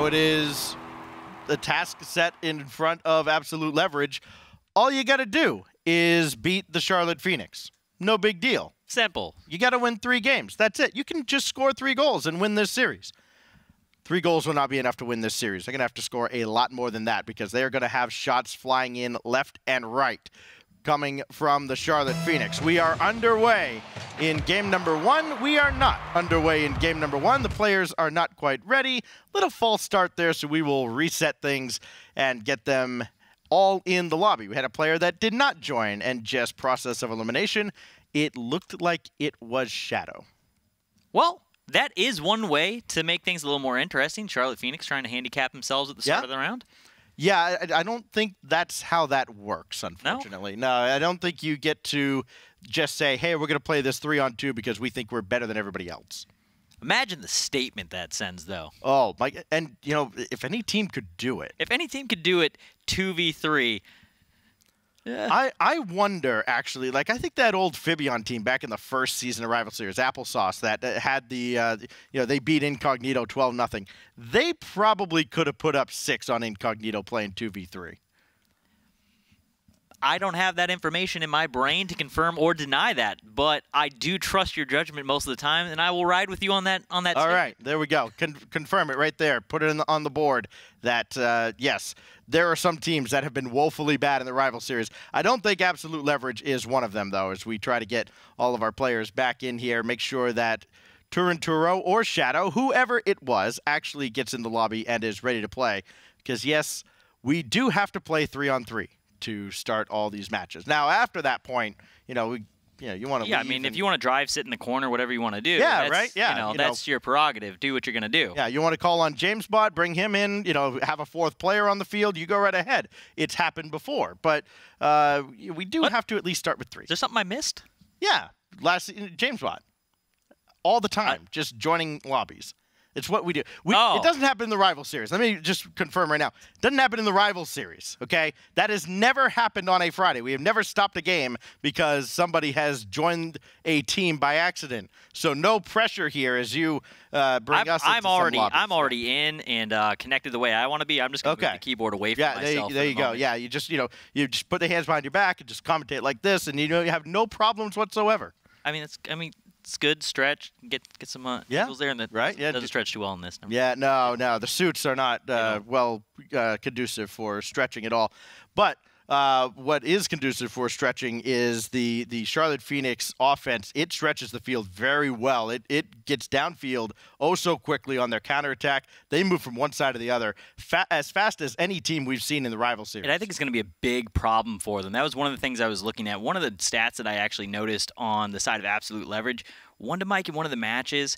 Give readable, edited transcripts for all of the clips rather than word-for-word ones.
it is the task set in front of Absolute Leverage. All you got to do is beat the Charlotte Phoenix. No big deal. Simple. You got to win 3 games. That's it. You can just score 3 goals and win this series. 3 goals will not be enough to win this series. They're going to have to score a lot more than that because they are going to have shots flying in left and right coming from the Charlotte Phoenix. We are underway in game number 1. We are not underway in game number 1. The players are not quite ready. Little false start there, so we will reset things and get them all in the lobby. We had a player that did not join and just process of elimination. It looked like it was Shadow. Well, that is one way to make things a little more interesting. Charlotte Phoenix trying to handicap themselves at the start of the round. Yeah, I don't think that's how that works, unfortunately. No, I don't think you get to just say, hey, we're going to play this 3-on-2 because we think we're better than everybody else. Imagine the statement that sends, though. Oh, my, and, you know, if any team could do it. If any team could do it 2v3. Yeah. I wonder, actually, like, I think that old Fibion team back in the first season of Rival Series, Applesauce, that had the, you know, they beat Incognito 12-0. They probably could have put up 6 on Incognito playing 2v3. I don't have that information in my brain to confirm or deny that, but I do trust your judgment most of the time, and I will ride with you on that. All right, there we go. Confirm it right there. Put it on the board that, yes, there are some teams that have been woefully bad in the Rival Series. I don't think Absolute Leverage is one of them, though, as we try to get all of our players back in here, make sure that Turinturo or Shadow, whoever it was, actually gets in the lobby and is ready to play. Because, yes, we do have to play 3-on-3. To start all these matches. Now, after that point, you know, you want to. Yeah, I mean, if you want to drive, sit in the corner, whatever you want to do. Yeah, right. Yeah, that's your prerogative. Do what you're gonna do. Yeah, you want to call on James Bot, bring him in. You know, have a 4th player on the field. You go right ahead. It's happened before, but we do have to at least start with 3. Is there something I missed? Yeah, James Bot, all the time, just joining lobbies. It's what we do. It doesn't happen in the Rival Series. Let me just confirm right now. It doesn't happen in the Rival Series, okay? That has never happened on a Friday. We have never stopped a game because somebody has joined a team by accident. So no pressure here as you bring us into some lobbies. I'm already in and connected the way I want to be. I'm just going to move the keyboard away from myself. There you go. Yeah, you just put the hands behind your back and just commentate like this, and you have no problems whatsoever. I mean, it's good. Stretch. Get some angles there, and that doesn't stretch too well in this. Yeah, no. The suits are not well conducive for stretching at all. But what is conducive for stretching is the Charlotte Phoenix offense. It stretches the field very well. It gets downfield so quickly on their counterattack. They move from one side to the other as fast as any team we've seen in the Rival Series. And I think it's going to be a big problem for them. That was one of the things I was looking at. One of the stats that I actually noticed on the side of Absolute Leverage, one to Mike in one of the matches,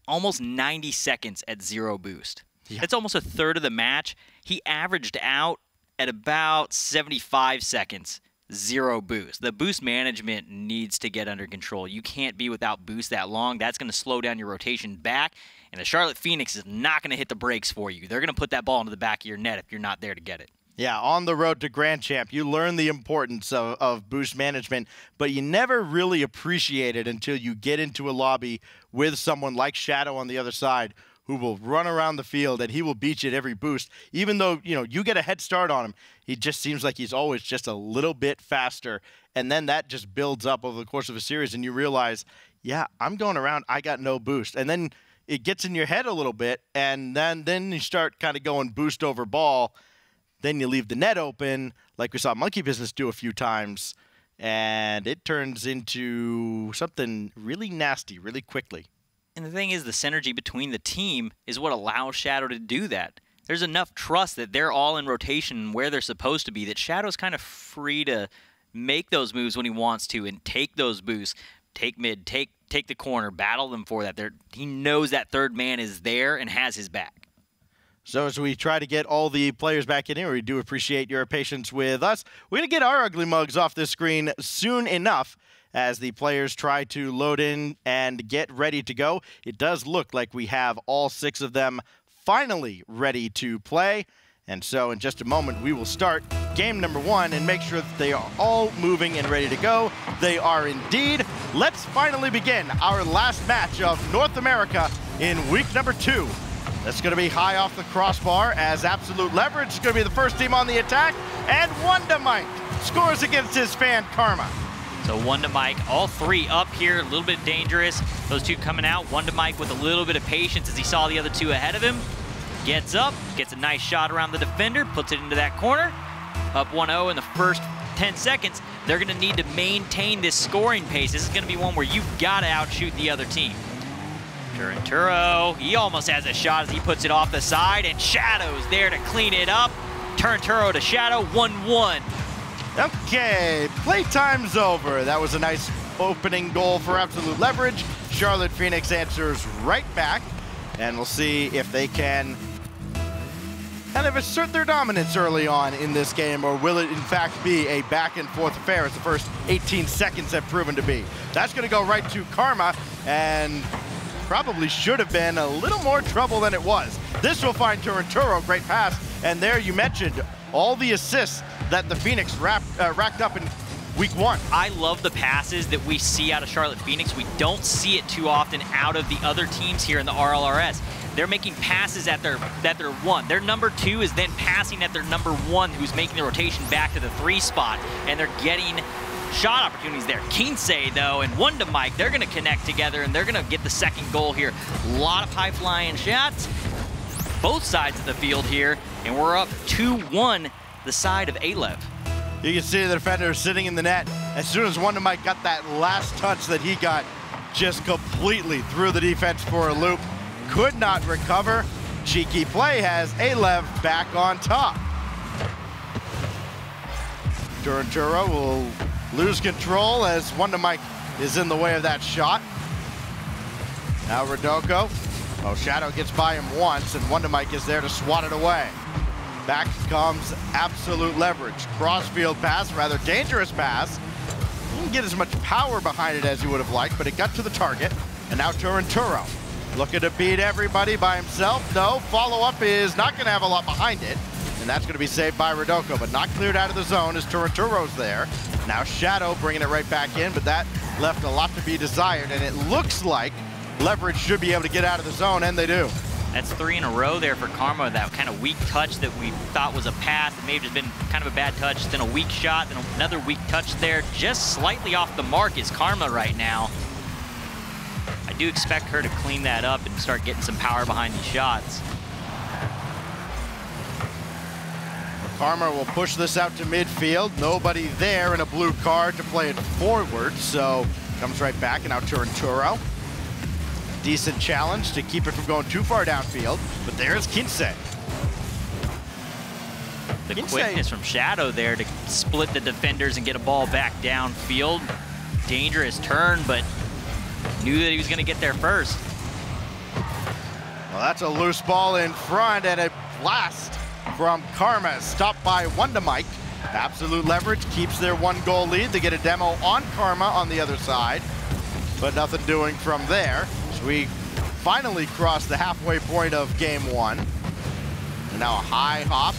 almost 90 seconds at 0 boost. Yeah. That's almost a third of the match. He averaged out at about 75 seconds, 0 boost. The boost management needs to get under control. You can't be without boost that long. That's going to slow down your rotation back, and the Charlotte Phoenix is not going to hit the brakes for you. They're going to put that ball into the back of your net if you're not there to get it. Yeah, on the road to Grand Champ, you learn the importance of boost management, but you never really appreciate it until you get into a lobby with someone like Shadow on the other side who will run around the field, and he will beat you at every boost. Even though, you get a head start on him, he just seems like he's always just a little bit faster, and then that just builds up over the course of a series, and you realize, yeah, I'm going around, I got no boost. And then it gets in your head a little bit, and then you start kind of going boost over ball. Then you leave the net open, like we saw Monkey Business do a few times, and it turns into something really nasty really quickly. And the thing is, the synergy between the team is what allows Shadow to do that. There's enough trust that they're all in rotation where they're supposed to be, that Shadow's kind of free to make those moves when he wants to and take those boosts, take mid, take the corner, battle them for that. He knows that third man is there and has his back. So as we try to get all the players back in here, we do appreciate your patience with us. We're going to get our ugly mugs off this screen soon enough as the players try to load in and get ready to go. It does look like we have all 6 of them finally ready to play. And so in just a moment, we will start game number 1 and make sure that they are all moving and ready to go. They are indeed. Let's finally begin our last match of North America in week number 2. That's going to be high off the crossbar as Absolute Leverage is going to be the first team on the attack. And Wondamike scores against his fan, Karma. So Wondamike, all three up here, a little bit dangerous. Those two coming out. Wondamike with a little bit of patience as he saw the other two ahead of him. Gets up, gets a nice shot around the defender, puts it into that corner. Up 1-0 in the first 10 seconds. They're going to need to maintain this scoring pace. This is going to be one where you've got to outshoot the other team. Turinturo, he almost has a shot as he puts it off the side, and Shadow's there to clean it up. Turinturo to Shadow, 1-1. Okay, playtime's over. That was a nice opening goal for Absolute Leverage. Charlotte Phoenix answers right back, and we'll see if they can kind of assert their dominance early on in this game, or will it in fact be a back and forth affair as the first 18 seconds have proven to be. That's going to go right to Karma, and probably should have been a little more trouble than it was. This will find Turinturo, great pass, and there you mentioned all the assists that the Phoenix racked up in week 1. I love the passes that we see out of Charlotte Phoenix. We don't see it too often out of the other teams here in the RLRS. They're making passes at their one. Their number 2 is then passing at their number 1, who's making the rotation back to the 3 spot, and they're getting shot opportunities there. Kinsey, though, and Wondamike, they're going to connect together, and they're going to get the second goal here. A lot of high-flying shots, both sides of the field here, and we're up 2-1, the side of Alev. You can see the defender sitting in the net. As soon as Wondamike got that last touch that he got, just completely threw the defense for a loop. Could not recover. Cheeky play has Alev back on top. Turinturo will lose control as Wondamike is in the way of that shot. Now Rodoko. Oh, Shadow gets by him once, and Wondamike is there to swat it away. Back comes Absolute Leverage. Crossfield pass, rather dangerous pass. Didn't get as much power behind it as you would have liked, but it got to the target. And now Turinturo looking to beat everybody by himself. No, follow-up is not going to have a lot behind it. And that's going to be saved by Rodoko, but not cleared out of the zone as Turinturo's there. Now Shadow bringing it right back in, but that left a lot to be desired. And it looks like Leverage should be able to get out of the zone, and they do. That's 3 in a row there for Karma. That kind of weak touch that we thought was a pass. It may have just been kind of a bad touch, then a weak shot, then another weak touch there. Just slightly off the mark is Karma right now. I do expect her to clean that up and start getting some power behind these shots. Karma will push this out to midfield. Nobody there in a blue card to play it forward, so comes right back, and now Turinturo. Decent challenge to keep it from going too far downfield, but there's Kinsey. The quickness from Shadow there to split the defenders and get a ball back downfield. Dangerous turn, but knew that he was going to get there first. Well, that's a loose ball in front, and a blast from Karma, stopped by Wondamike. Absolute Leverage keeps their 1-goal lead. They get a demo on Karma on the other side, but nothing doing from there. So we finally crossed the halfway point of game 1. And now a high hop,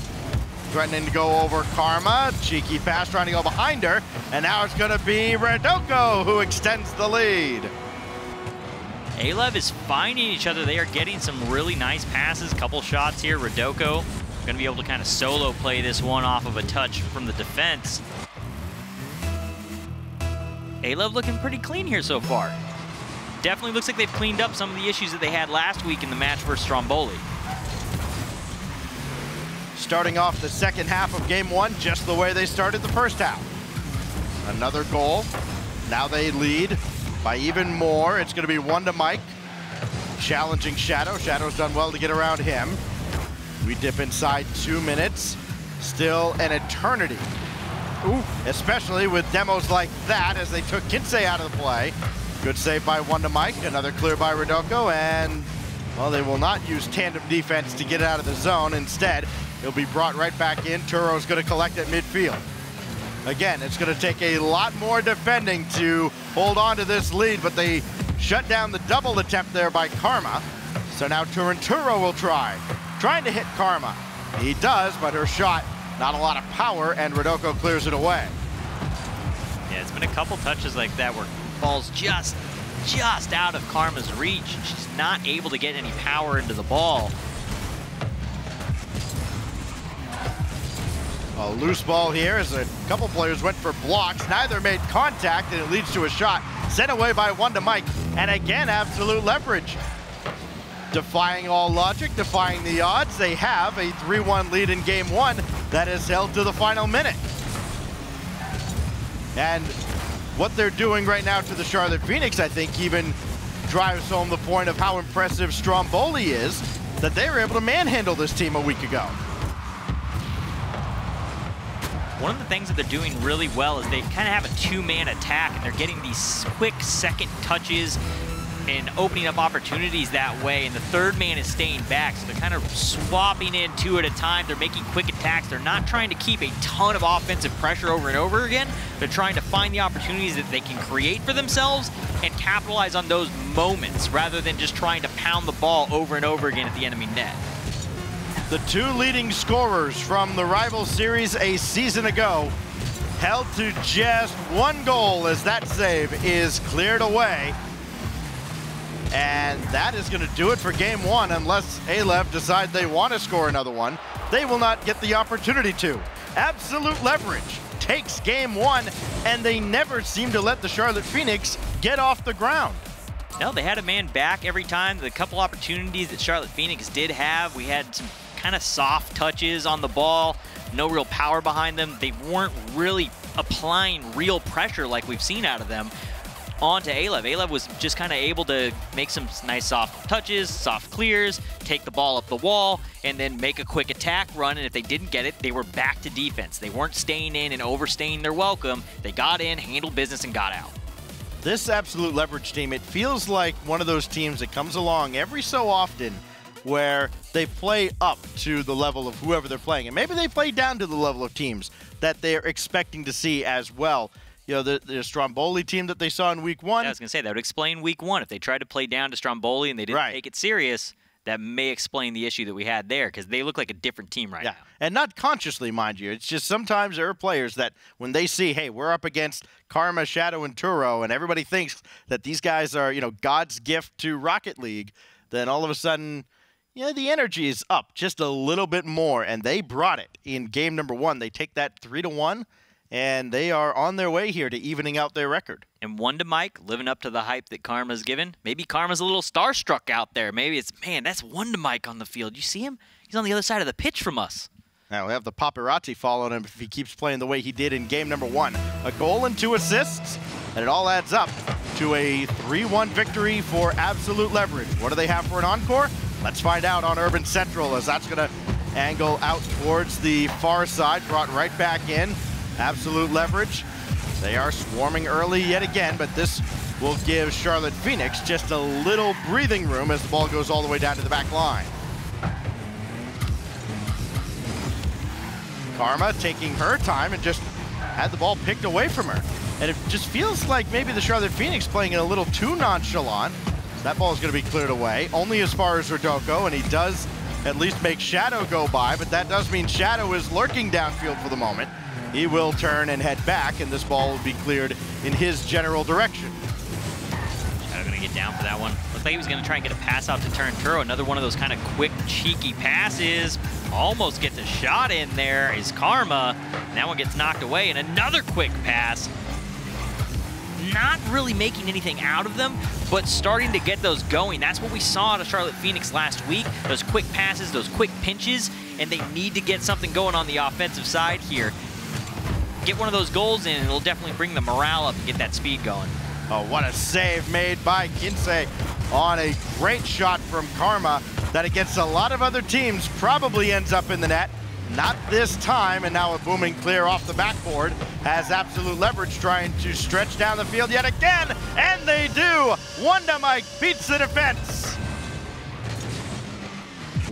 threatening to go over Karma. Cheeky pass trying to go behind her, and now it's going to be Rodoko who extends the lead. Alev is finding each other. They are getting some really nice passes. Couple shots here. Rodoko going to be able to kind of solo play this one off of a touch from the defense. Alev looking pretty clean here so far. Definitely looks like they've cleaned up some of the issues that they had last week in the match versus Stromboli. Starting off the second half of game 1 just the way they started the first half. Another goal. Now they lead by even more. It's going to be Wondamike challenging Shadow. Shadow's done well to get around him. We dip inside 2 minutes. Still an eternity. Ooh, especially with demos like that as they took Kinsey out of the play. Good save by Wondamike. Another clear by Rodoko, and well, they will not use tandem defense to get it out of the zone. Instead, it'll be brought right back in. Turo's going to collect at midfield. Again, it's going to take a lot more defending to hold on to this lead, but they shut down the double attempt there by Karma. So now Turinturo will trying to hit Karma. He does, but her shot, not a lot of power, and Rodoko clears it away. Yeah, it's been a couple touches like that where ball's just out of Karma's reach, and she's not able to get any power into the ball. A loose ball here as a couple players went for blocks. Neither made contact, and it leads to a shot sent away by Wonder Mike. And again, absolute leverage. Defying all logic, defying the odds, they have a 3-1 lead in game one that is held to the final minute. And what they're doing right now to the Charlotte Phoenix, I think, even drives home the point of how impressive Stromboli is, that they were able to manhandle this team a week ago. One of the things that they're doing really well is they kind of have a two-man attack, and they're getting these quick second touches and opening up opportunities that way, and the third man is staying back, so they're kind of swapping in two at a time. They're making quick attacks. They're not trying to keep a ton of offensive pressure over and over again. They're trying to find the opportunities that they can create for themselves and capitalize on those moments rather than just trying to pound the ball over and over again at the enemy net. The two leading scorers from the rival series a season ago held to just one goal as that save is cleared away. And that is going to do it for game one. Unless Alev decide they want to score another one, they will not get the opportunity to. Absolute leverage takes game one, and they never seem to let the Charlotte Phoenix get off the ground. No, they had a man back every time. The couple opportunities that Charlotte Phoenix did have, we had some kind of soft touches on the ball, no real power behind them. They weren't really applying real pressure like we've seen out of them onto Alev. Alev was just kind of able to make some nice soft touches, soft clears, take the ball up the wall, and then make a quick attack run, and if they didn't get it, they were back to defense. They weren't staying in and overstaying their welcome. They got in, handled business, and got out. This absolute leverage team, it feels like one of those teams that comes along every so often where they play up to the level of whoever they're playing, and maybe they play down to the level of teams that they're expecting to see as well. You know, the Stromboli team that they saw in week one. Yeah, I was going to say, that would explain week one. If they tried to play down to Stromboli and they didn't take it serious, that may explain the issue that we had there, because they look like a different team right now. And not consciously, mind you. It's just sometimes there are players that when they see, hey, we're up against Karma, Shadow, and Turo, and everybody thinks that these guys are, you know, God's gift to Rocket League, then all of a sudden, you know, the energy is up just a little bit more, and they brought it in game number one. They take that 3-1. And they are on their way here to evening out their record. And one to Mike, living up to the hype that Karma's given. Maybe Karma's a little starstruck out there. Maybe it's, man, that's one to Mike on the field. You see him? He's on the other side of the pitch from us. Now we have the paparazzi following him if he keeps playing the way he did in game number one. A goal and 2 assists, and it all adds up to a 3-1 victory for absolute leverage. What do they have for an encore? Let's find out on Urban Central, as that's going to angle out towards the far side, brought right back in. Absolute leverage. They are swarming early yet again, but this will give Charlotte Phoenix just a little breathing room as the ball goes all the way down to the back line. Karma taking her time and just had the ball picked away from her. And it just feels like maybe the Charlotte Phoenix playing it a little too nonchalant. That ball is going to be cleared away, only as far as Rodoko, and he does at least make Shadow go by, but that does mean Shadow is lurking downfield for the moment. He will turn and head back, and this ball will be cleared in his general direction. Shadow going to get down for that one. Looks like he was going to try and get a pass out to Turo. Another one of those kind of quick, cheeky passes. Almost gets a shot in there is Karma. And that one gets knocked away, and another quick pass. Not really making anything out of them, but starting to get those going. That's what we saw to Charlotte Phoenix last week. Those quick passes, those quick pinches, and they need to get something going on the offensive side here. Get one of those goals in, and it'll definitely bring the morale up and get that speed going. Oh, what a save made by Kinsey on a great shot from Karma that against a lot of other teams probably ends up in the net. Not this time, and now a booming clear off the backboard has absolute leverage trying to stretch down the field yet again, and they do! Wonder Mike beats the defense.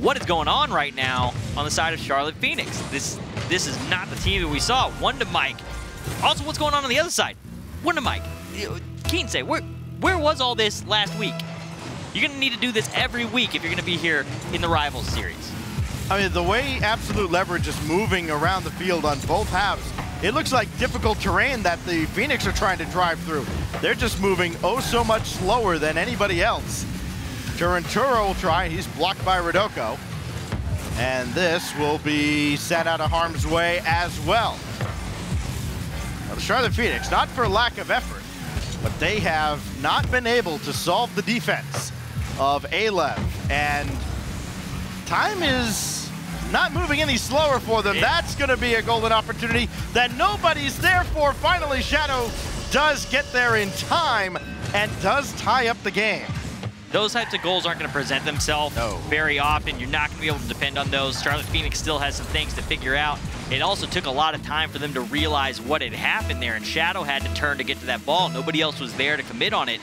What is going on right now on the side of Charlotte Phoenix? This is not the team that we saw. One to Mike. Also, what's going on the other side? One to Mike. Kinsey, where was all this last week? You're going to need to do this every week if you're going to be here in the Rivals series. I mean, the way absolute leverage is moving around the field on both halves, it looks like difficult terrain that the Phoenix are trying to drive through. They're just moving oh so much slower than anybody else. Turo will try. He's blocked by Rodoko. And this will be sent out of harm's way as well. Now, the Charlotte Phoenix, not for lack of effort, but they have not been able to solve the defense of Alev. And time is not moving any slower for them. That's going to be a golden opportunity that nobody's there for. Finally, Shadow does get there in time and does tie up the game. Those types of goals aren't going to present themselves very often. You're not going to be able to depend on those. Charlotte Phoenix still has some things to figure out. It also took a lot of time for them to realize what had happened there, and Shadow had to turn to get to that ball. Nobody else was there to commit on it,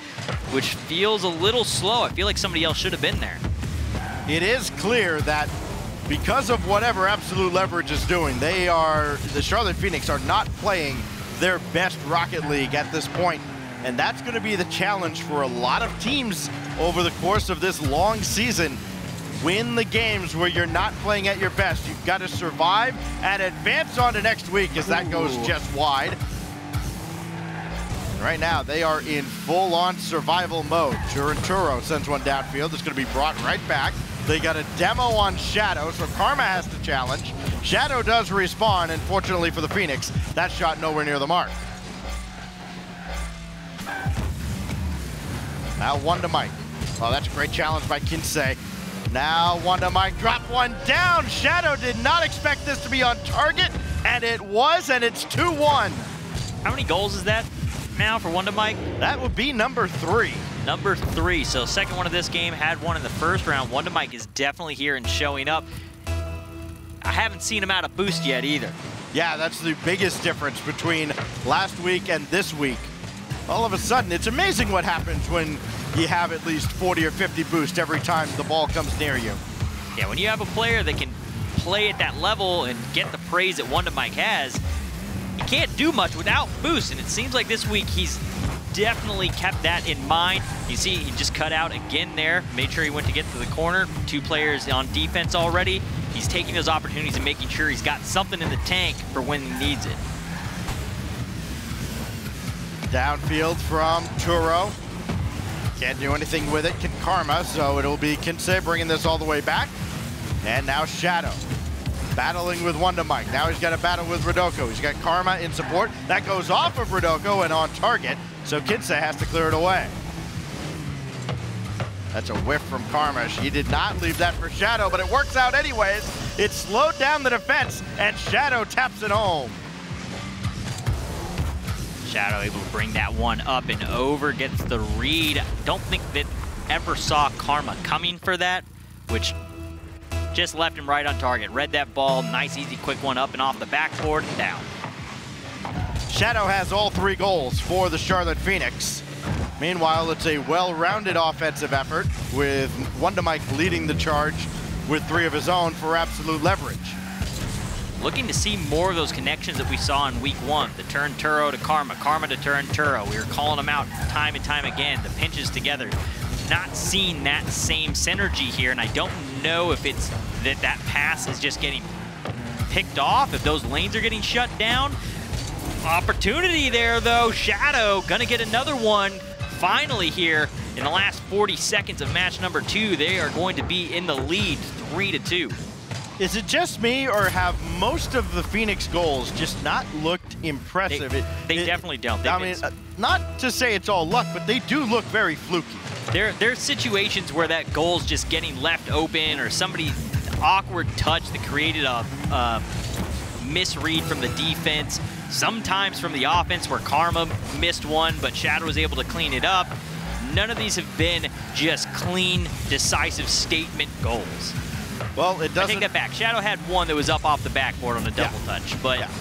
which feels a little slow. I feel like somebody else should have been there. It is clear that because of whatever Absolute Leverage is doing, the Charlotte Phoenix are not playing their best Rocket League at this point. And that's going to be the challenge for a lot of teams over the course of this long season. Win the games where you're not playing at your best. You've got to survive and advance on to next week as that goes just wide. Right now, they are in full-on survival mode. Turinturo sends one downfield. It's going to be brought right back. They got a demo on Shadow, so Karma has to challenge. Shadow does respawn, and fortunately for the Phoenix, that shot nowhere near the mark. Now one to Mike. Oh, that's a great challenge by Kinsey. Now one to Mike, drop one down. Shadow did not expect this to be on target, and it was, and it's 2-1. How many goals is that now for one to Mike? That would be number 3. Number 3, so second one of this game, had one in the first round. One to Mike is definitely here and showing up. I haven't seen him out of boost yet either. Yeah, that's the biggest difference between last week and this week. All of a sudden, it's amazing what happens when you have at least 40 or 50 boost every time the ball comes near you. Yeah, when you have a player that can play at that level and get the praise that One to Mike has, you can't do much without boost, and it seems like this week he's definitely kept that in mind. You see, he just cut out again there, made sure he went to get to the corner. 2 players on defense already. He's taking those opportunities and making sure he's got something in the tank for when he needs it. Downfield from Turo. Can't do anything with it, can Karma, so it'll be Kinsey bringing this all the way back. And now Shadow, battling with one to Mike. Now he's got a battle with Rodoko. He's got Karma in support. That goes off of Rodoko and on target, so Kinsey has to clear it away. That's a whiff from Karma. She did not leave that for Shadow, but it works out anyways. It slowed down the defense, and Shadow taps it home. Shadow able to bring that one up and over, gets the read. Don't think that ever saw Karma coming for that, which just left him right on target. Read that ball, nice, easy, quick one up and off the backboard and down. Shadow has all 3 goals for the Charlotte Phoenix. Meanwhile, it's a well-rounded offensive effort with One to Mike leading the charge with 3 of his own for Absolute Leverage. Looking to see more of those connections that we saw in week 1. The Turinturo to Karma, Karma to Turinturo. We were calling them out time and time again. The pinches together. Not seeing that same synergy here, and I don't know if it's that pass is just getting picked off, if those lanes are getting shut down. Opportunity there, though. Shadow gonna get another one. Finally here in the last 40 seconds of match number 2, they are going to be in the lead 3-2. Is it just me, or have most of the Phoenix goals just not looked impressive? They definitely don't. I mean, not to say it's all luck, but they do look very fluky. There's situations where that goal's just getting left open, or somebody's awkward touch that created a misread from the defense. Sometimes from the offense where Karma missed one, but Shadow was able to clean it up. None of these have been just clean, decisive statement goals. Well, it doesn't... I take that back. Shadow had one that was up off the backboard on a double touch, but... Yeah.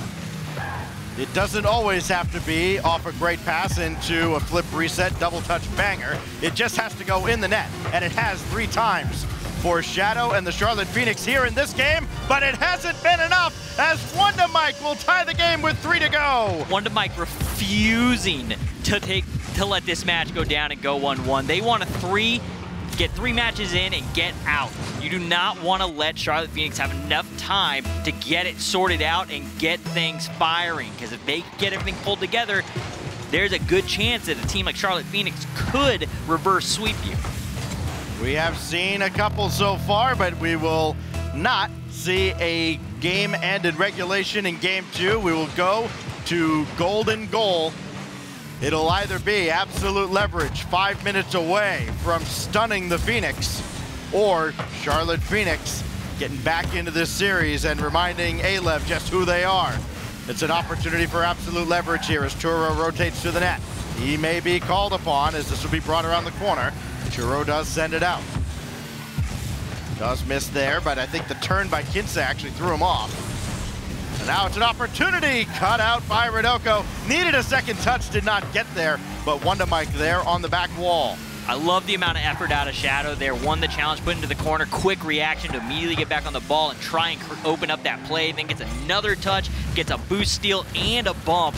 It doesn't always have to be off a great pass into a flip reset double touch banger. It just has to go in the net, and it has 3 times for Shadow and the Charlotte Phoenix here in this game, but it hasn't been enough as One to Mike will tie the game with 3 to go. One to Mike refusing to let this match go down and go 1-1. They want get 3 matches in and get out. You do not want to let Charlotte Phoenix have enough time to get it sorted out and get things firing, because if they get everything pulled together, there's a good chance that a team like Charlotte Phoenix could reverse sweep you. We have seen a couple so far, but we will not see a game end in regulation in game 2. We will go to golden goal. It'll either be absolute leverage 5 minutes away from stunning the Phoenix, or Charlotte Phoenix getting back into this series and reminding Alev just who they are. It's an opportunity for absolute leverage here as Churro rotates to the net. He may be called upon as this will be brought around the corner. Churro does send it out. Does miss there, but I think the turn by Kinse actually threw him off. And now it's an opportunity, cut out by Rodoko. Needed a second touch, did not get there, but Wonder Mike there on the back wall. I love the amount of effort out of Shadow there. Won the challenge, put into the corner, quick reaction to immediately get back on the ball and try and open up that play. Then gets another touch, gets a boost steal and a bump.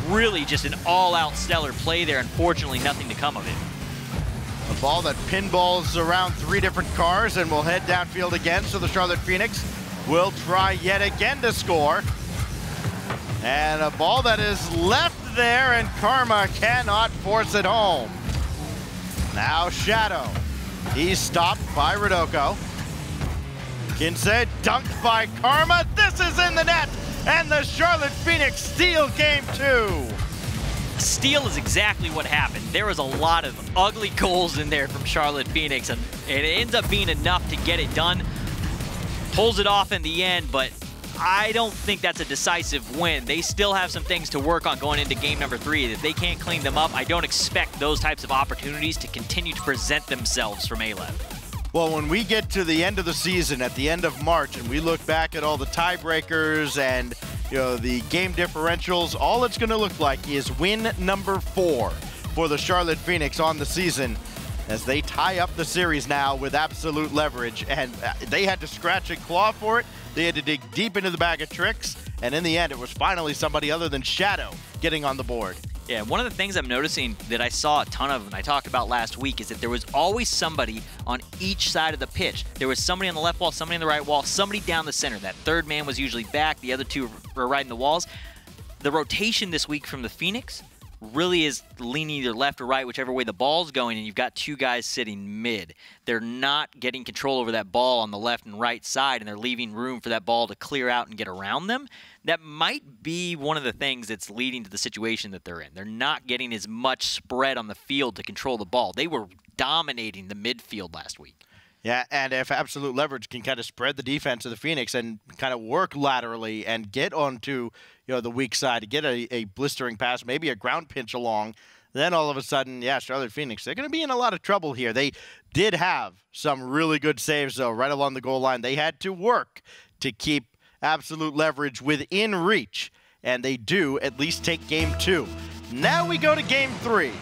Really just an all-out stellar play there. Unfortunately, nothing to come of it. A ball that pinballs around 3 different cars and will head downfield again. So the Charlotte Phoenix will try yet again to score. And a ball that is left there and Karma cannot force it home. Now Shadow, he's stopped by Rodoko. Kinse dunked by Karma. This is in the net, and the Charlotte Phoenix steal game 2. Steal is exactly what happened. There was a lot of ugly goals in there from Charlotte Phoenix, and it ends up being enough to get it done. Pulls it off in the end, but I don't think that's a decisive win. They still have some things to work on going into game number 3. If they can't clean them up, I don't expect those types of opportunities to continue to present themselves from Alev. Well, when we get to the end of the season, at the end of March, and we look back at all the tiebreakers and the game differentials, all it's going to look like is win number 4 for the Charlotte Phoenix on the season, as they tie up the series now with absolute leverage. And they had to scratch and claw for it. They had to dig deep into the bag of tricks, and in the end, it was finally somebody other than Shadow getting on the board. Yeah, one of the things I'm noticing that I saw a ton of, and I talked about last week, is that there was always somebody on each side of the pitch. There was somebody on the left wall, somebody on the right wall, somebody down the center. That third man was usually back. The other 2 were riding the walls. The rotation this week from the Phoenix really is leaning either left or right, whichever way the ball's going, and you've got 2 guys sitting mid. They're not getting control over that ball on the left and right side, and they're leaving room for that ball to clear out and get around them. That might be one of the things that's leading to the situation that they're in. They're not getting as much spread on the field to control the ball. They were dominating the midfield last week. Yeah, and if absolute leverage can kind of spread the defense of the Phoenix and kind of work laterally and get onto the weak side, to get a blistering pass, maybe a ground pinch along, then all of a sudden, yeah, Charlotte Phoenix, they're going to be in a lot of trouble here. They did have some really good saves, though, right along the goal line. They had to work to keep absolute leverage within reach, and they do at least take game 2. Now we go to game 3.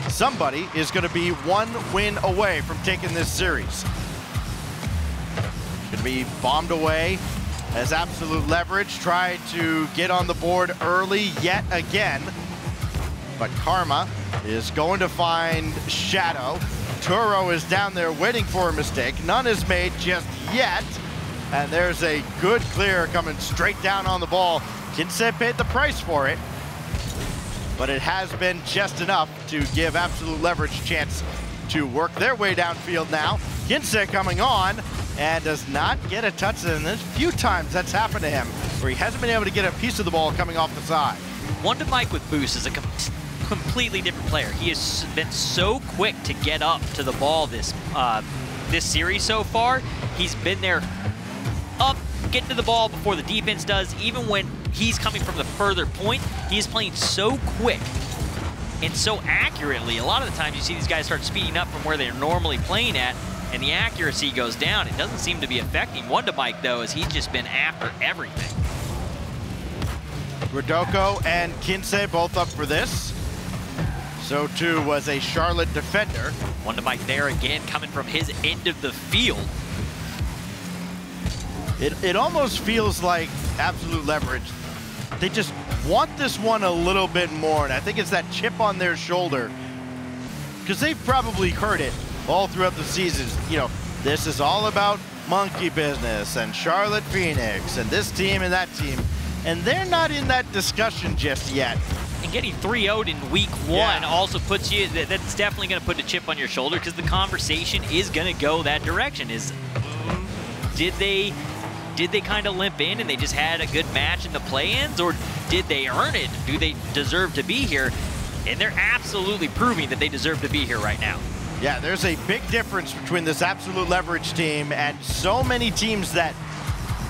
Somebody is going to be 1 win away from taking this series. Going to be bombed away as absolute leverage tried to get on the board early yet again. But Karma is going to find Shadow. Churro is down there waiting for a mistake. None is made just yet. And there's a good clear coming straight down on the ball. Kinse paid the price for it, but it has been just enough to give absolute leverage a chance to work their way downfield now. Kinse coming on and does not get a touch, and there's a few times that's happened to him where he hasn't been able to get a piece of the ball coming off the side. Wonder Mike with boost is a completely different player. He has been so quick to get up to the ball this series so far. He's been there up, getting to the ball before the defense does. Even when he's coming from the further point, he's playing so quick and so accurately. A lot of the times you see these guys start speeding up from where they're normally playing at, and the accuracy goes down. It doesn't seem to be affecting Wonder Mike, though, as he's just been after everything. Rodoko and Kinse both up for this. So too was a Charlotte defender. Wonder Mike there again, coming from his end of the field. It almost feels like absolute leverage. They just want this one a little bit more, and I think it's that chip on their shoulder, because they've probably heard it all throughout the seasons. This is all about monkey business and Charlotte Phoenix and this team and that team, and they're not in that discussion just yet. And getting 3-0'd in week 1 also puts you, that's definitely going to put a chip on your shoulder, because the conversation is going to go that direction. Did they did they kind of limp in and they just had a good match in the play-ins, or did they earn it? Do they deserve to be here? And they're absolutely proving that they deserve to be here right now. Yeah, there's a big difference between this Absolute Leverage team and so many teams that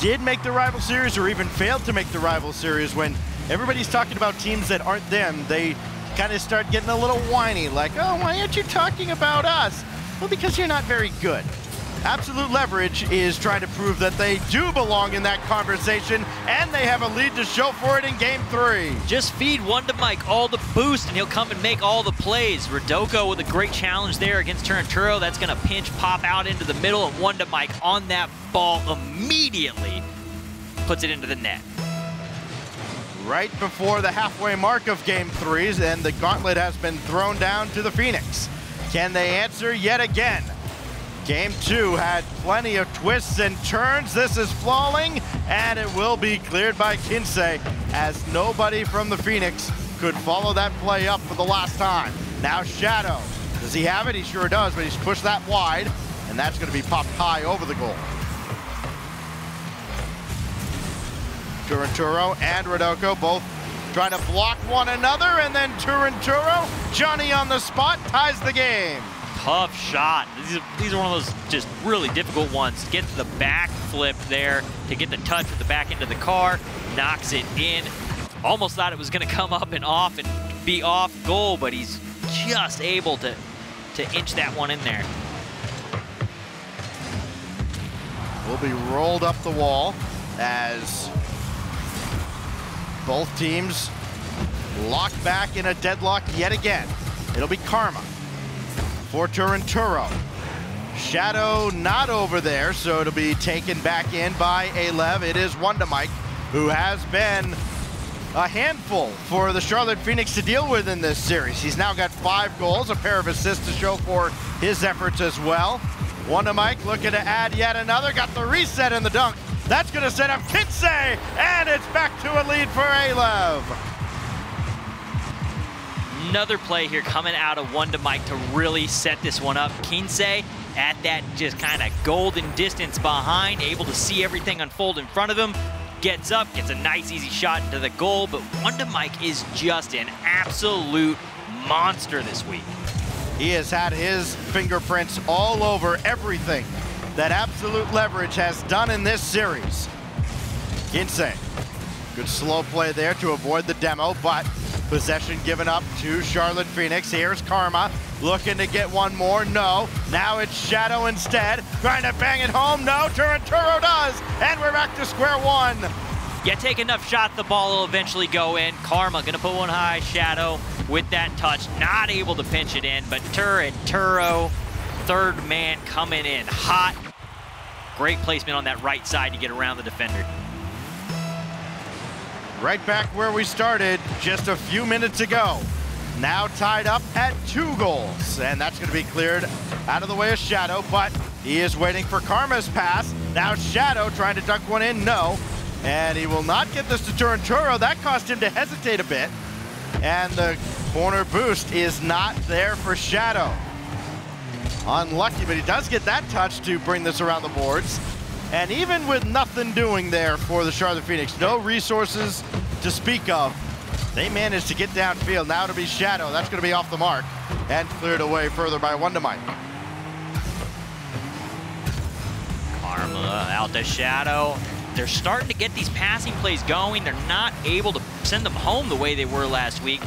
did make the rival series or even failed to make the rival series. When everybody's talking about teams that aren't them, they kind of start getting a little whiny, like, oh, why aren't you talking about us? Well, because you're not very good. Absolute Leverage is trying to prove that they do belong in that conversation, and they have a lead to show for it in Game 3. Just feed one to Mike all the boost, and he'll come and make all the plays. Rodoko with a great challenge there against Turinturo. That's going to pinch, pop out into the middle, and one to Mike on that ball immediately puts it into the net. Right before the halfway mark of Game 3, and the gauntlet has been thrown down to the Phoenix. Can they answer yet again? Game 2 had plenty of twists and turns. This is falling, and it will be cleared by Kinsey, as nobody from the Phoenix could follow that play up for the last time. Now Shadow. Does he have it? He sure does, but he's pushed that wide, and that's going to be popped high over the goal. Turinturo and Rodoko both trying to block one another, and then Turinturo, Johnny on the spot, ties the game. Tough shot. These are one of those just really difficult ones. Get to the back flip there to get the touch with the back end of the car, knocks it in. Almost thought it was going to come up and off and be off goal, but he's just able to inch that one in there. Will be rolled up the wall as both teams lock back in a deadlock yet again. It'll be Karma for Turinturo. Shadow not over there, so it'll be taken back in by Alev. It is one to Mike, who has been a handful for the Charlotte Phoenix to deal with in this series. He's now got 5 goals, a pair of assists to show for his efforts as well. One to Mike, looking to add yet another. Got the reset in the dunk. That's going to set up Kinsey, and it's back to a lead for Alev. Another play here coming out of one to Mike to really set this one up. Kinsey at that just kind of golden distance behind, able to see everything unfold in front of him. Gets up, gets a nice easy shot into the goal, but one to Mike is just an absolute monster this week. He has had his fingerprints all over everything that Absolute Leverage has done in this series. Kinsey, good slow play there to avoid the demo, but possession given up to Charlotte Phoenix. Here's Karma, looking to get one more, no. Now it's Shadow instead, trying to bang it home, no. Turinturo does, and we're back to square one. Yeah, take enough shots, the ball will eventually go in. Karma gonna put one high, Shadow with that touch, not able to pinch it in, but Turinturo, third man coming in hot. Great placement on that right side to get around the defender. Right back where we started just a few minutes ago. Now tied up at 2 goals, and that's going to be cleared out of the way of Shadow, but he is waiting for Karma's pass. Now Shadow trying to dunk one in, no, and he will not get this to Turinturo. That caused him to hesitate a bit, and the corner boost is not there for Shadow. Unlucky, but he does get that touch to bring this around the boards. And even with nothing doing there for the Charlotte Phoenix, no resources to speak of, they managed to get downfield. Now to be Shadow, that's going to be off the mark and cleared away further by one to Mike. Karma out to Shadow. They're starting to get these passing plays going. They're not able to send them home the way they were last week,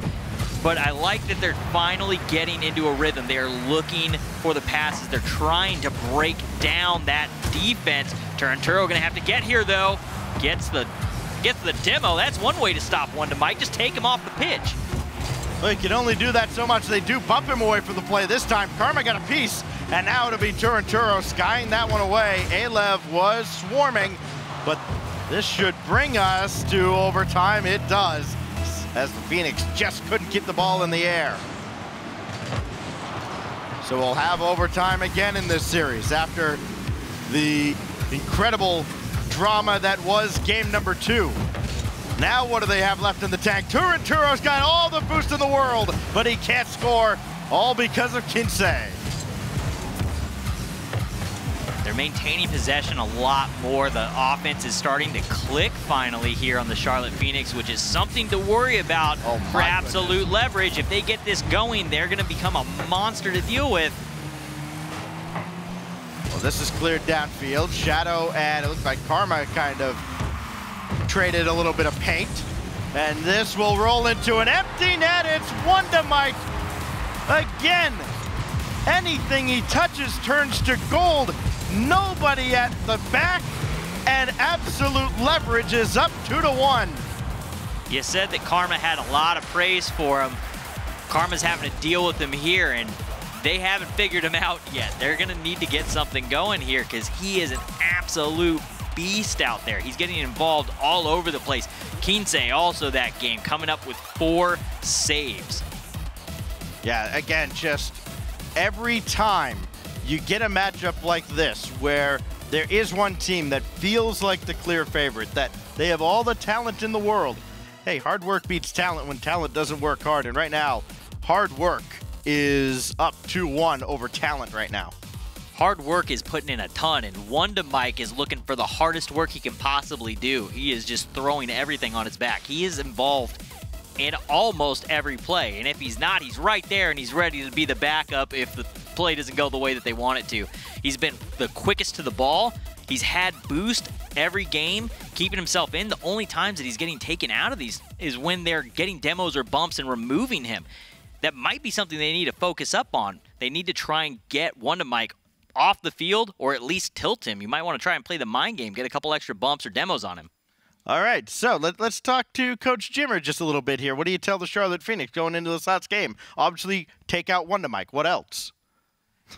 but I like that they're finally getting into a rhythm. They're looking for the passes. They're trying to break down that defense. Turinturo gonna have to get here though. Gets the demo. That's one way to stop one to Mike. Just take him off the pitch. Well, he can only do that so much. They do bump him away from the play this time. Karma got a piece, and now it'll be Turinturo skying that one away. Alev was swarming, but this should bring us to overtime. It does, as the Phoenix just couldn't keep the ball in the air. So we'll have overtime again in this series after the incredible drama that was game number 2. Now what do they have left in the tank? Turinturo's got all the boost in the world, but he can't score, all because of Kinsey. They're They're maintaining possession a lot more. The offense is starting to click finally here on the Charlotte Phoenix, which is something to worry about for absolute leverage. If they get this going, they're going to become a monster to deal with. Well, this is cleared downfield. Shadow and it looks like Karma kind of traded a little bit of paint. And this will roll into an empty net. It's Wondamike again. Anything he touches turns to gold. Nobody at the back, and absolute leverage is up 2-1. You said that Karma had a lot of praise for him. Karma's having to deal with him here, and they haven't figured him out yet. They're gonna need to get something going here because he is an absolute beast out there. He's getting involved all over the place. Kinsey also that game, coming up with 4 saves. Yeah, again, just every time you get a matchup like this where there is one team that feels like the clear favorite, that they have all the talent in the world. Hey, hard work beats talent when talent doesn't work hard. And right now, hard work is up 2-1 over talent right now. Hard work is putting in a ton, and Wondamike is looking for the hardest work he can possibly do. He is just throwing everything on his back. He is involved in almost every play, and if he's not, he's right there and he's ready to be the backup if the play doesn't go the way that they want it to. He's been the quickest to the ball. He's had boost every game, keeping himself in. The only times that he's getting taken out of these is when they're getting demos or bumps and removing him. That might be something they need to focus up on. They need to try and get Wondamike off the field or at least tilt him. You might want to try and play the mind game, get a couple extra bumps or demos on him. All right, so let's talk to Coach Jimmer just a little bit here. What do you tell the Charlotte Phoenix going into this last game? Obviously, take out Wondamike. What else?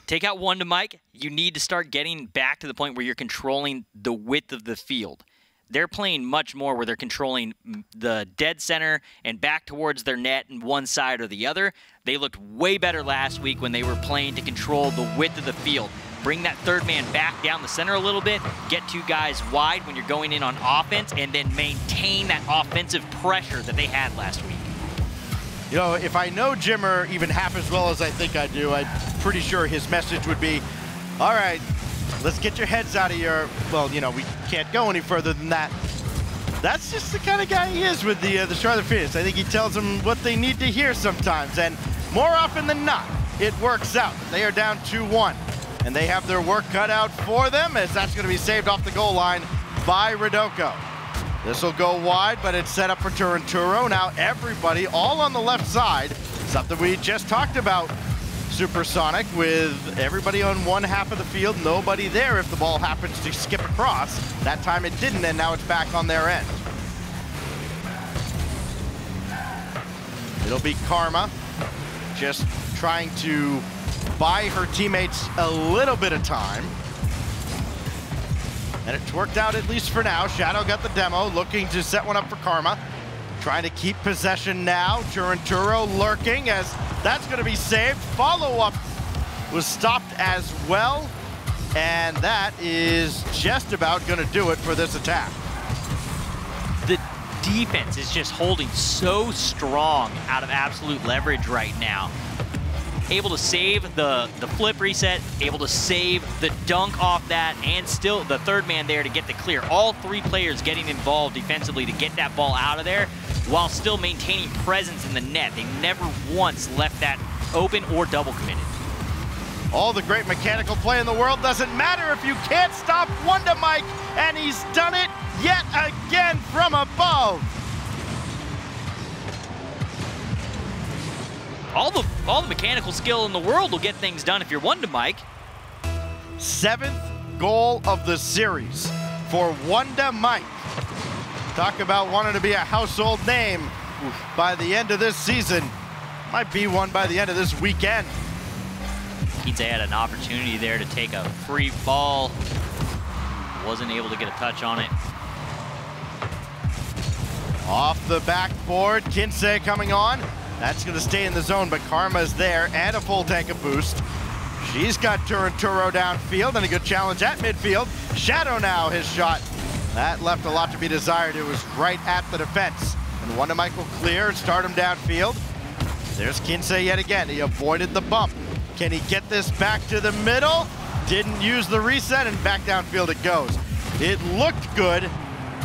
Take out Wondamike. You need to start getting back to the point where you're controlling the width of the field. They're playing much more where they're controlling the dead center and back towards their net and one side or the other. They looked way better last week when they were playing to control the width of the field. Bring that third man back down the center a little bit, get 2 guys wide when you're going in on offense, and then maintain that offensive pressure that they had last week. You know, if I know Jimmer even half as well as I think I do, I'm pretty sure his message would be, all right, let's get your heads out of your, well, you know, we can't go any further than that. That's just the kind of guy he is with the Charlotte Phoenix. I think he tells them what they need to hear sometimes, and more often than not, it works out. They are down 2-1, and they have their work cut out for them, as that's going to be saved off the goal line by Redoko. This will go wide, but it's set up for Turinturo. Now everybody all on the left side, something we just talked about, Supersonic, with everybody on one half of the field, nobody there if the ball happens to skip across. That time it didn't, and now it's back on their end. It'll be Karma, just trying to buy her teammates a little bit of time. And it's worked out at least for now. Shadow got the demo, looking to set one up for Karma. Trying to keep possession now. Turinturo lurking as that's going to be saved. Follow-up was stopped as well. And that is just about going to do it for this attack. The defense is just holding so strong out of absolute leverage right now. Able to save the flip reset, able to save the dunk off that, and still the third man there to get the clear. All 3 players getting involved defensively to get that ball out of there while still maintaining presence in the net. They never once left that open or double committed. All the great mechanical play in the world doesn't matter if you can't stop Wondamike, and he's done it yet again from above. All the mechanical skill in the world will get things done if you're Wondamike. 7th goal of the series for Wondamike. Talk about wanting to be a household name by the end of this season. Might be one by the end of this weekend. Kinsey had an opportunity there to take a free ball. Wasn't able to get a touch on it. Off the backboard, Kinsey coming on. That's going to stay in the zone, but Karma's there and a full tank of boost. She's got Turinturo downfield and a good challenge at midfield. Shadow now, his shot. That left a lot to be desired. It was right at the defense. And Wondamike will clear and start him downfield. There's Kinsey yet again. He avoided the bump. Can he get this back to the middle? didn't use the reset, and back downfield it goes. It looked good,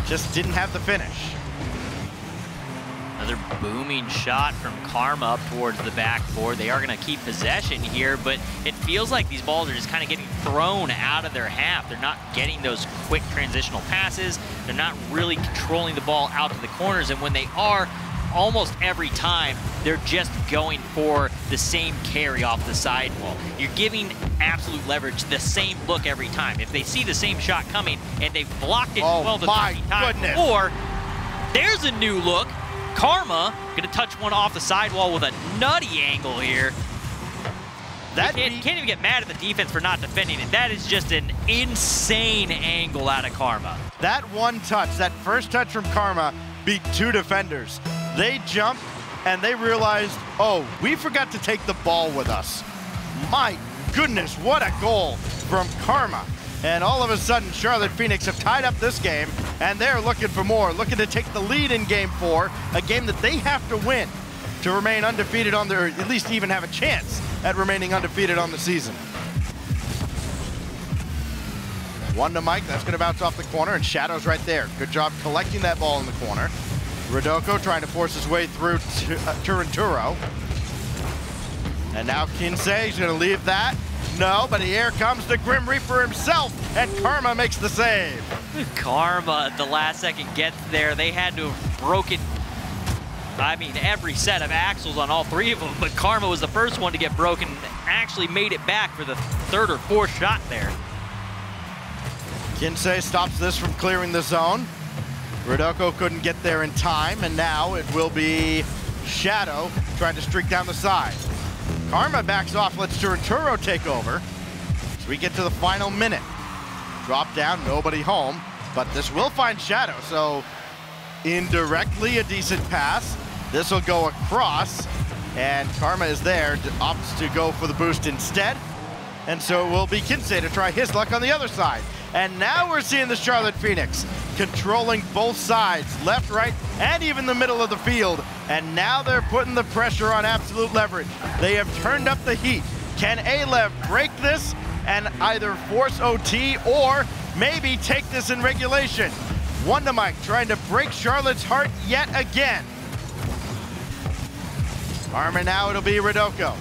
just didn't have the finish. Another booming shot from Karma up towards the backboard. They are going to keep possession here, but it feels like these balls are just kind of getting thrown out of their half. They're not getting those quick transitional passes. They're not really controlling the ball out to the corners, and when they are, almost every time, they're just going for the same carry off the sidewall. You're giving Absolute Leverage the same look every time. If they see the same shot coming and they've blocked it 12 to 13 times, or there's a new look, Karma gonna touch one off the sidewall with a nutty angle here. That can't even get mad at the defense for not defending it. That is just an insane angle out of Karma. That one touch, that first touch from Karma, beat 2 defenders. They jumped and they realized, oh, we forgot to take the ball with us. My goodness, what a goal from Karma. And all of a sudden, Charlotte Phoenix have tied up this game, and they're looking for more, looking to take the lead in Game 4, a game that they have to win to remain undefeated on their, at least even have a chance at remaining undefeated on the season. One to Mike, that's going to bounce off the corner, and Shadow's right there. Good job collecting that ball in the corner. Rodoko trying to force his way through Turinturo. And now Kinsey, he's going to leave that. No, but here comes the Grim Reaper himself, and Karma makes the save. Karma at the last second gets there. They had to have broken, I mean, every set of axles on all 3 of them, but Karma was the first one to get broken, actually made it back for the 3rd or 4th shot there. Kinsey stops this from clearing the zone. Rodoko couldn't get there in time, and now it will be Shadow trying to streak down the side. Karma backs off, lets Turinturo take over. So we get to the final minute. Drop down, nobody home, but this will find Shadow, so indirectly a decent pass. This will go across, and Karma is there, opts to go for the boost instead. And so it will be Kinsey to try his luck on the other side. And now we're seeing the Charlotte Phoenix controlling both sides, left, right, and even the middle of the field. And now they're putting the pressure on Absolute Leverage. They have turned up the heat. Can Alev break this and either force OT or maybe take this in regulation? One to Mike trying to break Charlotte's heart yet again. Karma now, it'll be Rodoko.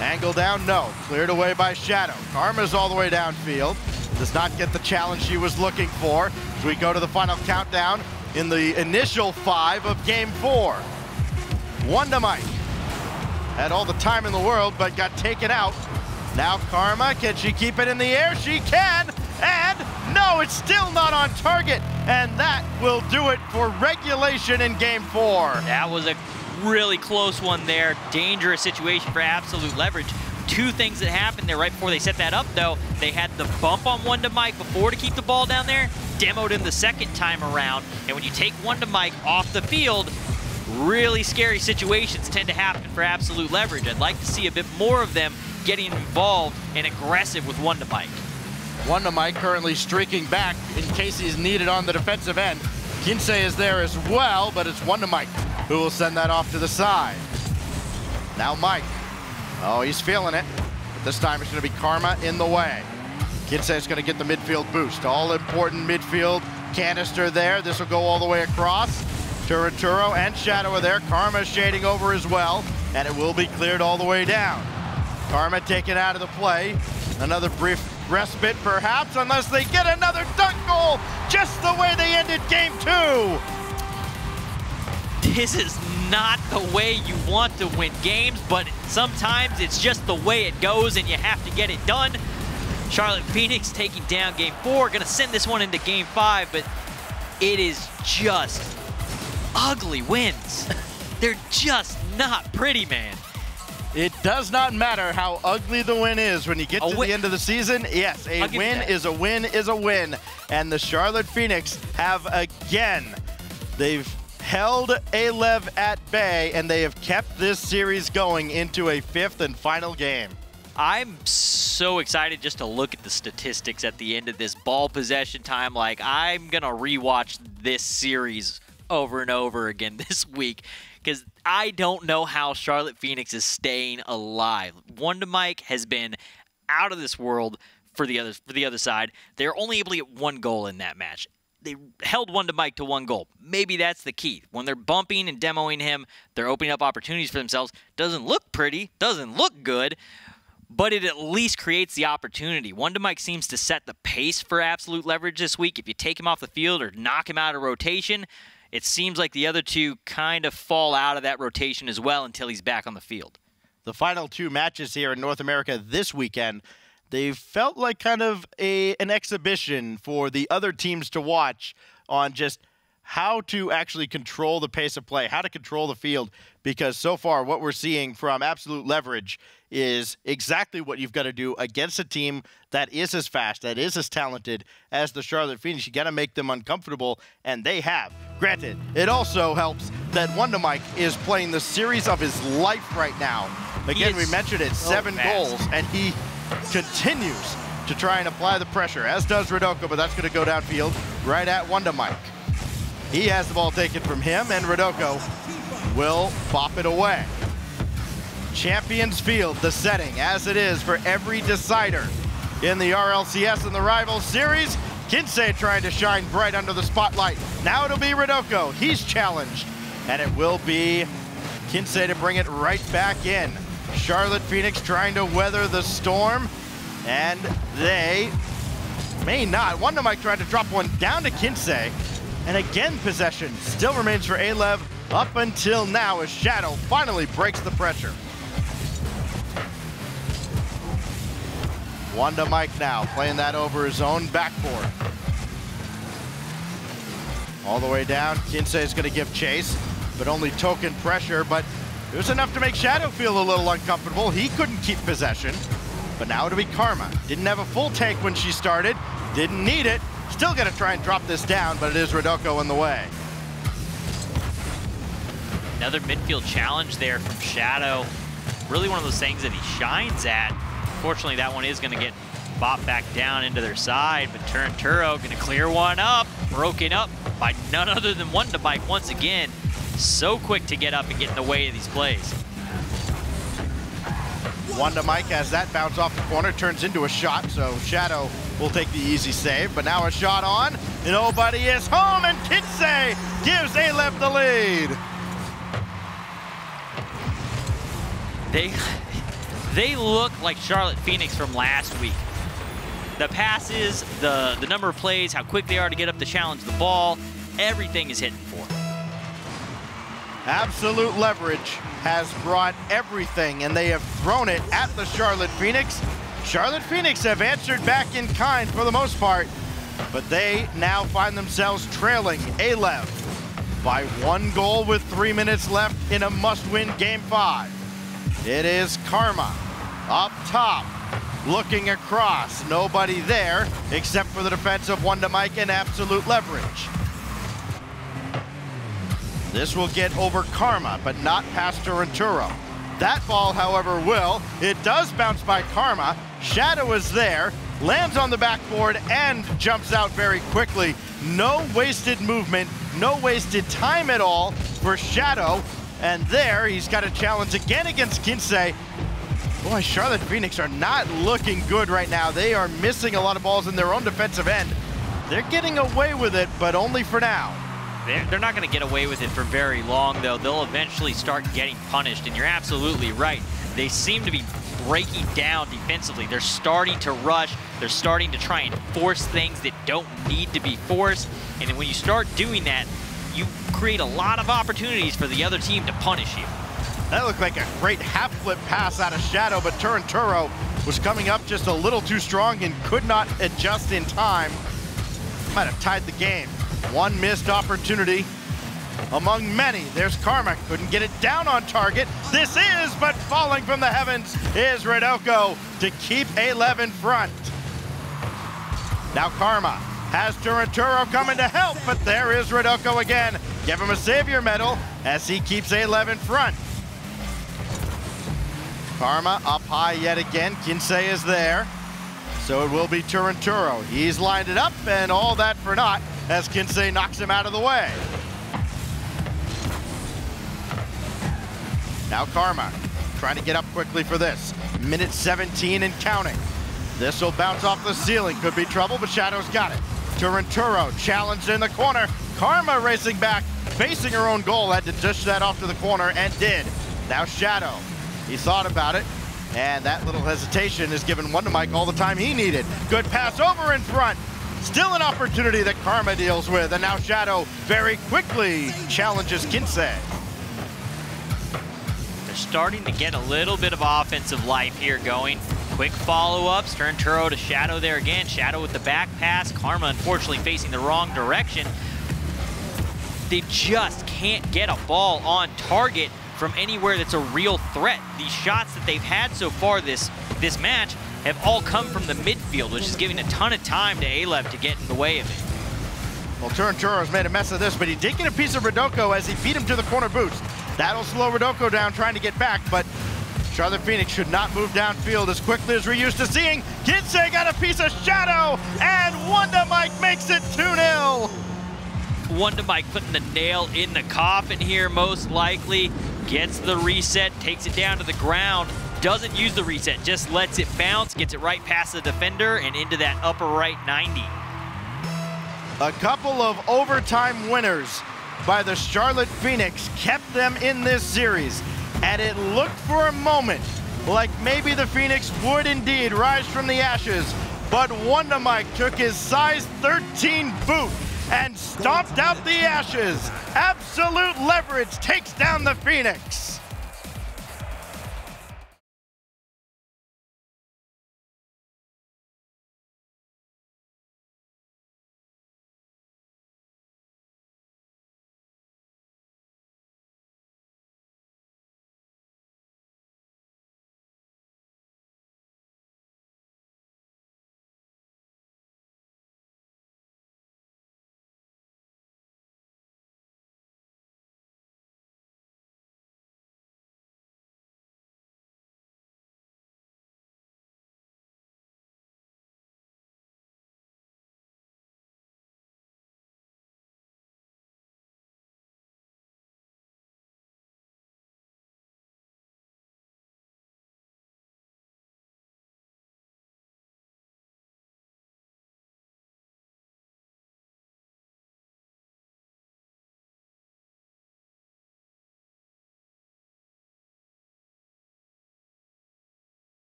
Angle down, no. Cleared away by Shadow. Karma's all the way downfield. Does not get the challenge she was looking for as we go to the final countdown in the initial 5 of Game 4. One to Mike. Had all the time in the world, but got taken out. Now Karma, can she keep it in the air? She can, and no, it's still not on target. And that will do it for regulation in Game 4. That was a really close one there. Dangerous situation for Absolute Leverage. 2 things that happened there right before they set that up, though. They had the bump on One to Mike before to keep the ball down there, demoed him the second time around, and when you take One to Mike off the field, really scary situations tend to happen for Absolute Leverage. I'd like to see a bit more of them getting involved and aggressive with One to Mike. One to Mike currently streaking back in case he's needed on the defensive end. Kinsey is there as well, but it's One to Mike who will send that off to the side. Now Mike. Oh, he's feeling it. But this time it's going to be Karma in the way. Kinsey is going to get the midfield boost. All important midfield canister there. This will go all the way across. Turinturo and Shadow are there. Karma shading over as well. And it will be cleared all the way down. Karma taken out of the play. Another brief respite perhaps, unless they get another dunk goal, just the way they ended Game 2. This is not the way you want to win games, but sometimes it's just the way it goes and you have to get it done. Charlotte Phoenix taking down Game 4, gonna send this one into Game 5, but it is just ugly wins. They're just not pretty, man. It does not matter how ugly the win is when you get to the end of the season. Yes, a win is a win is a win. And the Charlotte Phoenix have again, they've held Alev at bay, and they have kept this series going into a 5th and final game. I'm so excited just to look at the statistics at the end of this ball possession time. Like, I'm going to rewatch this series over and over again this week because I don't know how Charlotte Phoenix is staying alive. One to Mike has been out of this world for the other side. They're only able to get 1 goal in that match. They held Wonder Mike to 1 goal. Maybe that's the key. When they're bumping and demoing him, they're opening up opportunities for themselves. Doesn't look pretty, doesn't look good, but it at least creates the opportunity. Wonder Mike seems to set the pace for absolute leverage this week. If you take him off the field or knock him out of rotation, it seems like the other two kind of fall out of that rotation as well until he's back on the field. The final 2 matches here in North America this weekend, they felt like kind of an exhibition for the other teams to watch on just how to actually control the pace of play, how to control the field, because so far what we're seeing from Absolute Leverage is exactly what you've got to do against a team that is as fast, that is as talented as the Charlotte Phoenix. You got to make them uncomfortable, and they have. Granted, it also helps that Wonder Mike is playing the series of his life right now. Again, we mentioned it, 7 goals, and he continues to try and apply the pressure, as does Rodoko, but that's going to go downfield right at Wonder Mike. He has the ball taken from him, and Rodoko will bop it away. Champions Field, the setting, as it is for every decider in the RLCS and the Rival Series. Kinsey trying to shine bright under the spotlight. Now it'll be Rodoko. He's challenged, and it will be Kinsey to bring it right back in. Charlotte Phoenix trying to weather the storm, and they may not. Wonder Mike tried to drop one down to Kinsey, and again possession still remains for Alev up until now as Shadow finally breaks the pressure. Wonder Mike now playing that over his own backboard. All the way down, Kinsey is going to give chase, but only token pressure, but it was enough to make Shadow feel a little uncomfortable. He couldn't keep possession, but now it'll be Karma. Didn't have a full tank when she started, didn't need it. Still gonna try and drop this down, but it is Rodoko in the way. Another midfield challenge there from Shadow. Really one of those things that he shines at. Unfortunately, that one is gonna get bopped back down into their side, but Turinturo gonna clear one up, broken up by none other than Wonder Mike once again. So quick to get up and get in the way of these plays. Wonder Mike, as that bounce off the corner, turns into a shot, so Shadow will take the easy save, but now a shot on, and nobody is home, and Kinsey gives Alev the lead. They look like Charlotte Phoenix from last week. The passes, the number of plays, how quick they are to get up to challenge the ball, everything is hitting for them. Absolute Leverage has brought everything, and they have thrown it at the Charlotte Phoenix. Charlotte Phoenix have answered back in kind for the most part, but they now find themselves trailing Alev by 1 goal with 3 minutes left in a must-win Game 5. It is Karma up top, looking across. Nobody there except for the defense of Wonder Mike and Absolute Leverage. This will get over Karma, but not past Turinturo. That ball, however, will. It does bounce by Karma. Shadow is there, lands on the backboard, and jumps out very quickly. No wasted movement, no wasted time at all for Shadow. And there, he's got a challenge again against Kinsey. Boy, Charlotte Phoenix are not looking good right now. They are missing a lot of balls in their own defensive end. They're getting away with it, but only for now. They're not going to get away with it for very long, though. They'll eventually start getting punished, and you're absolutely right. They seem to be breaking down defensively. They're starting to rush. They're starting to try and force things that don't need to be forced. And then when you start doing that, you create a lot of opportunities for the other team to punish you. That looked like a great half-flip pass out of Shadow, but Turinturo was coming up just a little too strong and could not adjust in time. Might have tied the game. One missed opportunity among many. There's Karma, couldn't get it down on target. This is, but falling from the heavens is Rodoko to keep Alev in front. Now Karma has Turinturo coming to help, but there is Rodoko again. Give him a savior medal as he keeps Alev in front. Karma up high yet again. Kinsey is there. So it will be Turinturo. He's lined it up, and all that for naught as Kinsey knocks him out of the way. Now Karma trying to get up quickly for this. Minute 17 and counting. This will bounce off the ceiling. Could be trouble, but Shadow's got it. Turinturo challenged in the corner. Karma racing back, facing her own goal. Had to dish that off to the corner and did. Now Shadow. He thought about it, and that little hesitation has given Wonder Mike all the time he needed. Good pass over in front. Still an opportunity that Karma deals with, and now Shadow very quickly challenges Kinsey. They're starting to get a little bit of offensive life here going. Quick follow-ups, Turinturo to Shadow there again. Shadow with the back pass. Karma unfortunately facing the wrong direction. They just can't get a ball on target from anywhere that's a real threat. These shots that they've had so far this match have all come from the midfield, which is giving a ton of time to Alev to get in the way of it. Well, Turinturo's made a mess of this, but he did get a piece of Rodoko as he beat him to the corner boost. That'll slow Rodoko down trying to get back, but Charlotte Phoenix should not move downfield as quickly as we're used to seeing. Kinsey got a piece of Shadow, and Wonder Mike makes it 2-0. Wonder Mike putting the nail in the coffin here, most likely. Gets the reset, takes it down to the ground. Doesn't use the reset, just lets it bounce, gets it right past the defender and into that upper right 90. A couple of overtime winners by the Charlotte Phoenix kept them in this series, and it looked for a moment like maybe the Phoenix would indeed rise from the ashes, but Wonder Mike took his size 13 boot and stomped out the ashes. Absolute leverage takes down the Phoenix.